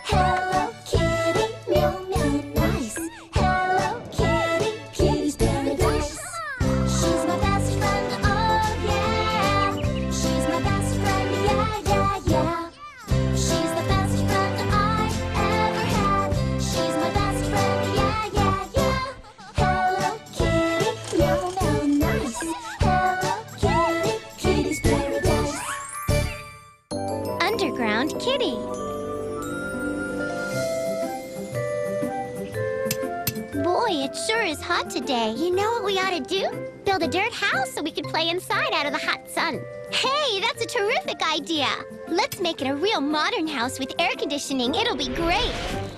Hello Kitty, meow meow nice. Hello Kitty, Kitty's paradise. She's my best friend, oh yeah. She's my best friend, yeah, yeah, yeah. She's the best friend I ever had. She's my best friend, yeah, yeah, yeah. Hello Kitty, meow meow nice. Hello Kitty, Kitty's paradise. Underground Kitty. Boy, it sure is hot today. You know what we ought to do? Build a dirt house so we could play inside out of the hot sun. Hey, that's a terrific idea. Let's make it a real modern house with air conditioning. It'll be great.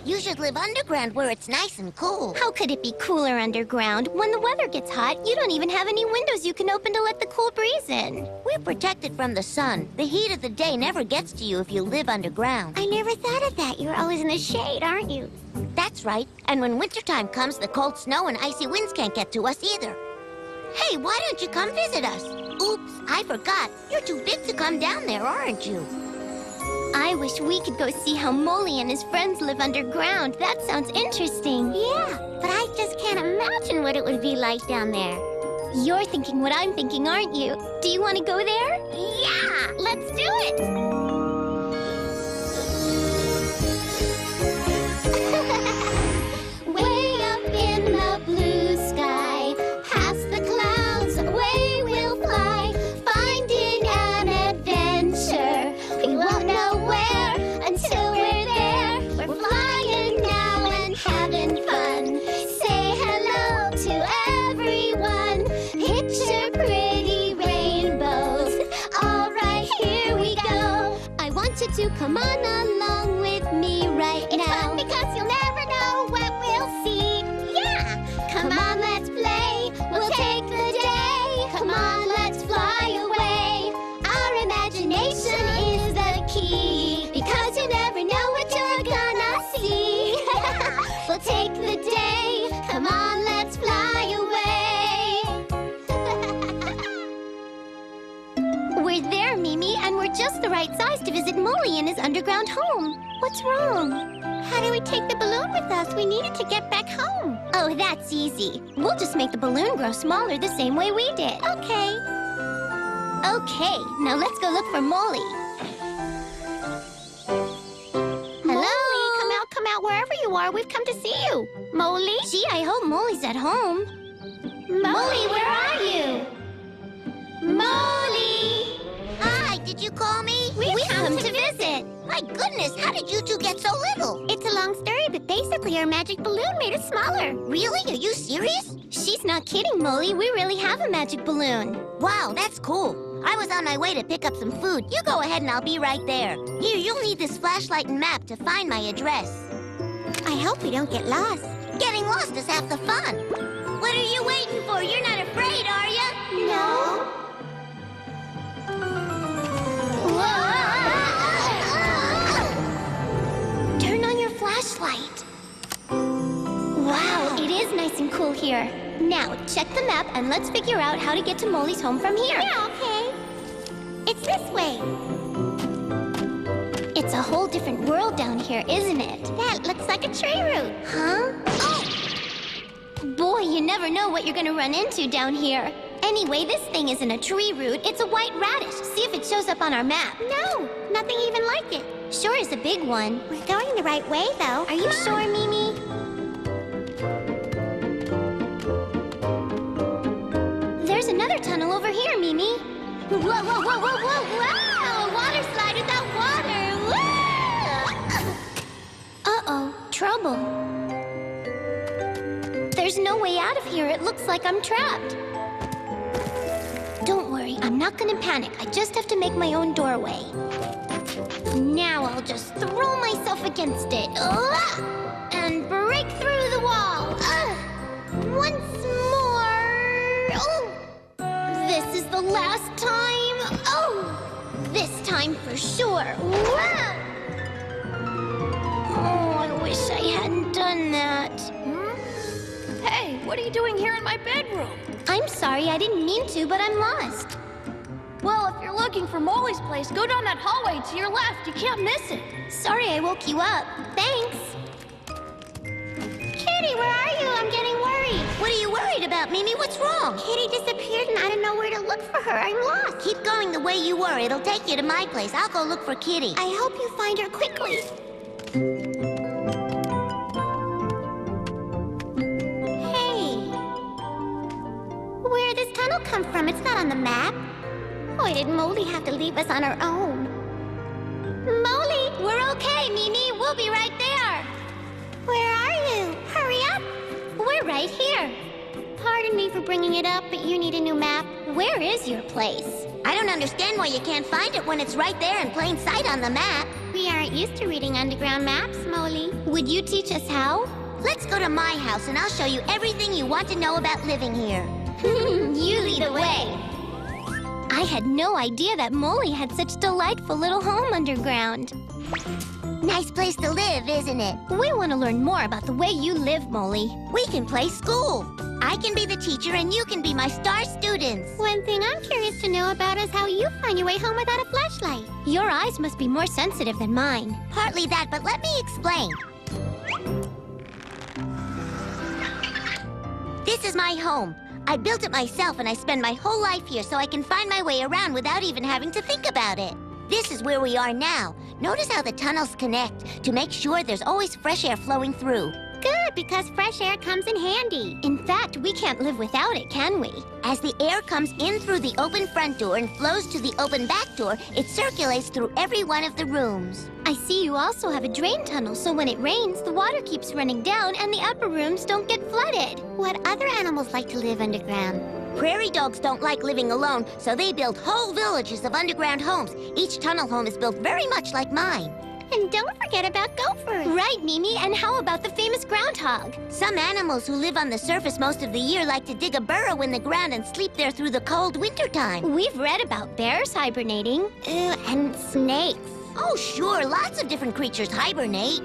You should live underground where it's nice and cool. How could it be cooler underground? When the weather gets hot, you don't even have any windows you can open to let the cool breeze in. We're protected from the sun. The heat of the day never gets to you if you live underground. I never thought of that. You're always in the shade, aren't you? That's right. And when wintertime comes, the cold snow and icy winds can't get to us either. Hey, why don't you come visit us? Oops, I forgot. You're too big to come down there, aren't you? I wish we could go see how Molly and his friends live underground. That sounds interesting. Yeah, but I just can't imagine what it would be like down there. You're thinking what I'm thinking, aren't you? Do you want to go there? Yeah, let's do it! Way up in the blue sky, past the clouds, away we'll fly, finding an adventure. We won't know where until we're there. We're flying now and having fun. Say hello to everyone. Picture pretty rainbows. All right, here we go. I want you to come on along with me right now. It's fun because you'll never know what we'll see. Yeah! Come on, let's play. We'll take the day. Come on, let's fly away. Our imagination is the key, because you never know what you're gonna see. We'll take the day. Come on, let's fly away. We're there, Mimi, and we're just the right size to visit Molly in his underground home. What's wrong? How do we take the balloon with us? We need it to get back home. Oh, that's easy. We'll just make the balloon grow smaller the same way we did. Okay. Okay, now let's go look for Molly. Hello? Come out, wherever you are. We've come to see you. Molly? Gee, I hope Molly's at home. Molly, where are you? Molly! Hi, did you call me? We've come to visit. My goodness, how did you two get so little? It's a long story, but basically our magic balloon made us smaller. Really? Are you serious? She's not kidding, Molly. We really have a magic balloon. Wow, that's cool. I was on my way to pick up some food. You go ahead and I'll be right there. Here, you'll need this flashlight and map to find my address. I hope we don't get lost. Getting lost is half the fun. What are you waiting for? You're not afraid, are you? No. Turn on your flashlight. Wow, it is nice and cool here. Now, check the map and let's figure out how to get to Molly's home from here. Yeah, okay. It's this way. It's a whole different world down here, isn't it? That looks like a tree root. Huh? Oh! Boy, you never know what you're gonna run into down here. Anyway, this thing isn't a tree root, it's a white radish. See if it shows up on our map. No, nothing even like it. Sure is a big one. We're going the right way, though. Are you sure, Mimi? There's another tunnel over here, Mimi. Whoa, whoa, whoa, whoa, whoa, wow! Water slide without water! Whoa! Uh-oh, trouble. There's no way out of here. It looks like I'm trapped. Don't worry, I'm not gonna panic. I just have to make my own doorway. Now I'll just throw myself against it. And break through the wall. Once more. Oh! This is the last time. Oh! This time for sure. Wow! Oh, I wish I hadn't done that. Hey, what are you doing here in my bedroom? I'm sorry, I didn't mean to, but I'm lost. Well, if you're looking for Molly's place, go down that hallway to your left. You can't miss it. Sorry I woke you up. Thanks. Kitty, where are you? I'm getting worried. What are you worried about, Mimi? What's wrong? Kitty disappeared and I don't know where to look for her. I'm lost. Keep going the way you were. It'll take you to my place. I'll go look for Kitty. I hope you find her quickly. Hey. Where did this tunnel come from? It's not on the map. Why did Molly have to leave us on our own? Molly! We're okay, Mimi. We'll be right there. Where are you? Hurry up. We're right here. Pardon me for bringing it up, but you need a new map. Where is your place? I don't understand why you can't find it when it's right there in plain sight on the map. We aren't used to reading underground maps, Molly. Would you teach us how? Let's go to my house and I'll show you everything you want to know about living here. You lead the way. I had no idea that Molly had such delightful little home underground. Nice place to live, isn't it? We want to learn more about the way you live, Molly. We can play school. I can be the teacher and you can be my star students. One thing I'm curious to know about is how you find your way home without a flashlight. Your eyes must be more sensitive than mine. Partly that, but let me explain. This is my home. I built it myself and I spend my whole life here so I can find my way around without even having to think about it. This is where we are now. Notice how the tunnels connect to make sure there's always fresh air flowing through. Good, because fresh air comes in handy. In fact, we can't live without it, can we? As the air comes in through the open front door and flows to the open back door, it circulates through every one of the rooms. I see you also have a drain tunnel, so when it rains, the water keeps running down and the upper rooms don't get flooded. What other animals like to live underground? Prairie dogs don't like living alone, so they build whole villages of underground homes. Each tunnel home is built very much like mine. And don't forget about gophers. Right, Mimi, and how about the famous groundhog? Some animals who live on the surface most of the year like to dig a burrow in the ground and sleep there through the cold wintertime. We've read about bears hibernating. And snakes. Oh, sure, lots of different creatures hibernate.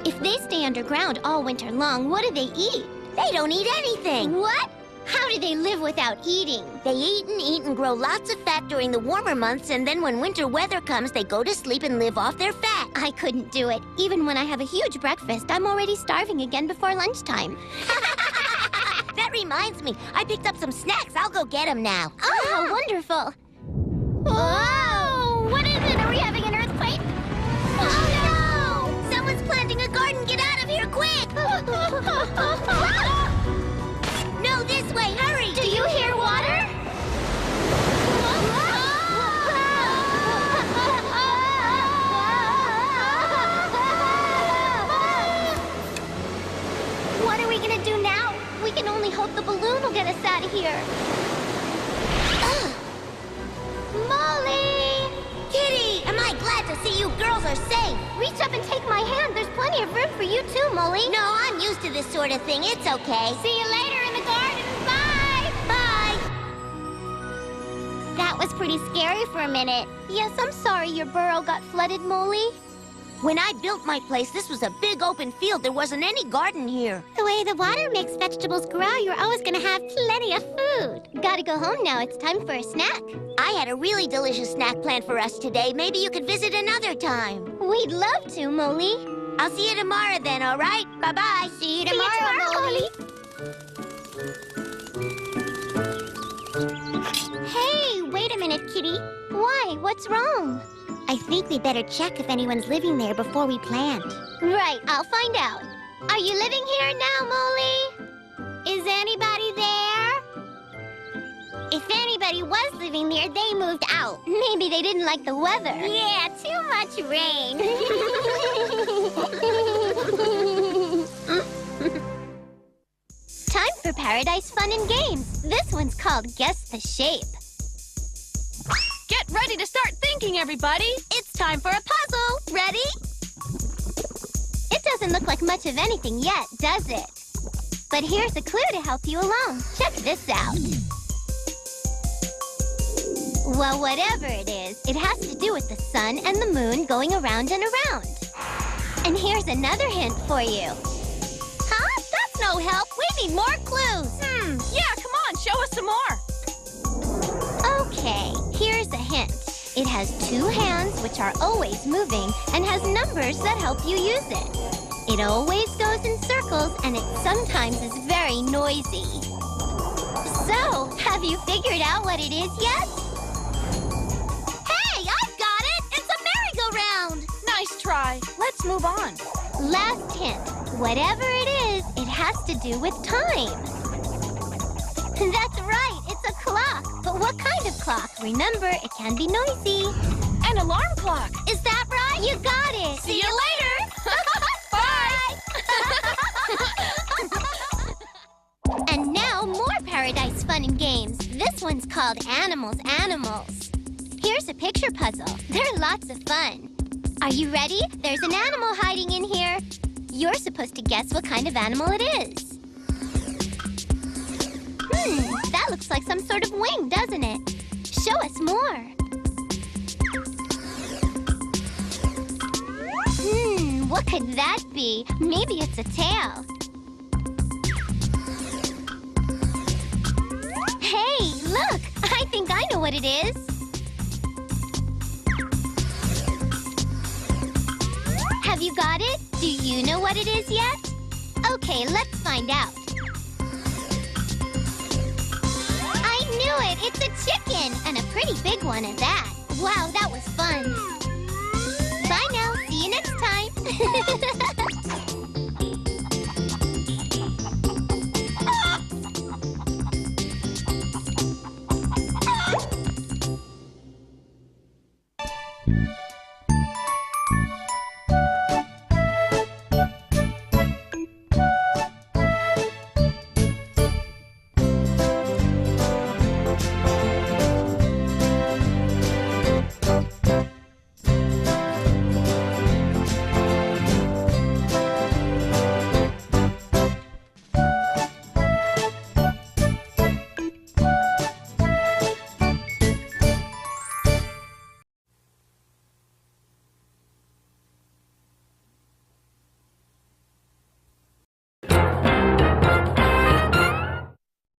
If they stay underground all winter long, what do they eat? They don't eat anything. What? How do they live without eating? They eat and grow lots of fat during the warmer months, and then when winter weather comes, they go to sleep and live off their fat. I couldn't do it. Even when I have a huge breakfast, I'm already starving again before lunchtime. That reminds me, I picked up some snacks. I'll go get them now. Oh, how wonderful. Whoa! What is it? Are we having an earthquake? Oh, no! Someone's planting a garden. Get out of here, quick! No, this way, hurry! Do you hear water? What are we gonna do now? We can only hope the balloon will get us out of here. Molly! Kitty, am I glad to see you girls are safe? Reach up and take my hand. There's plenty of room for you too, Molly. No, I'm used to this sort of thing. It's okay. See you later in the garden. Bye! Bye! That was pretty scary for a minute. Yes, I'm sorry your burrow got flooded, Molly. When I built my place, this was a big open field. There wasn't any garden here. The way the water makes vegetables grow, you're always gonna have plenty of food. Gotta go home now. It's time for a snack. I had a really delicious snack planned for us today. Maybe you could visit another time. We'd love to, Molly. I'll see you tomorrow then, all right? Bye-bye. See you tomorrow, Molly. Hey, wait a minute, Kitty. Why? What's wrong? I think we better check if anyone's living there before we plant. Right, I'll find out. Are you living here now, Molly? Is anybody there? If anybody was living there, they moved out. Maybe they didn't like the weather. Yeah, too much rain. Time for Paradise Fun and Games. This one's called Guess the Shape. Get ready to start thinking, everybody. It's time for a puzzle. Ready? It doesn't look like much of anything yet, does it? But here's a clue to help you along. Check this out. Well, whatever it is, it has to do with the sun and the moon going around and around. And here's another hint for you. Huh? That's no help. We need more clues. Yeah, come on, show us some more. Okay, here's It has 2 hands, which are always moving, and has numbers that help you use it. It always goes in circles, and it sometimes is very noisy. So, have you figured out what it is yet? Hey, I've got it! It's a merry-go-round! Nice try. Let's move on. Last hint. Whatever it is, it has to do with time. That's right, it's a clock. But what kind of clock? Remember, it can be noisy. An alarm clock. Is that right? You got it. See you later. Bye. And now more Paradise Fun and Games. This one's called Animals, Animals. Here's a picture puzzle. They're lots of fun. Are you ready? There's an animal hiding in here. You're supposed to guess what kind of animal it is. That looks like some sort of wing, doesn't it? Show us more. What could that be? Maybe it's a tail. Hey, look! I think I know what it is. Have you got it? Do you know what it is yet? Okay, let's find out. I knew it! It's a chicken! And a pretty big one at that. Wow, that was fun. Bye now. See you next time.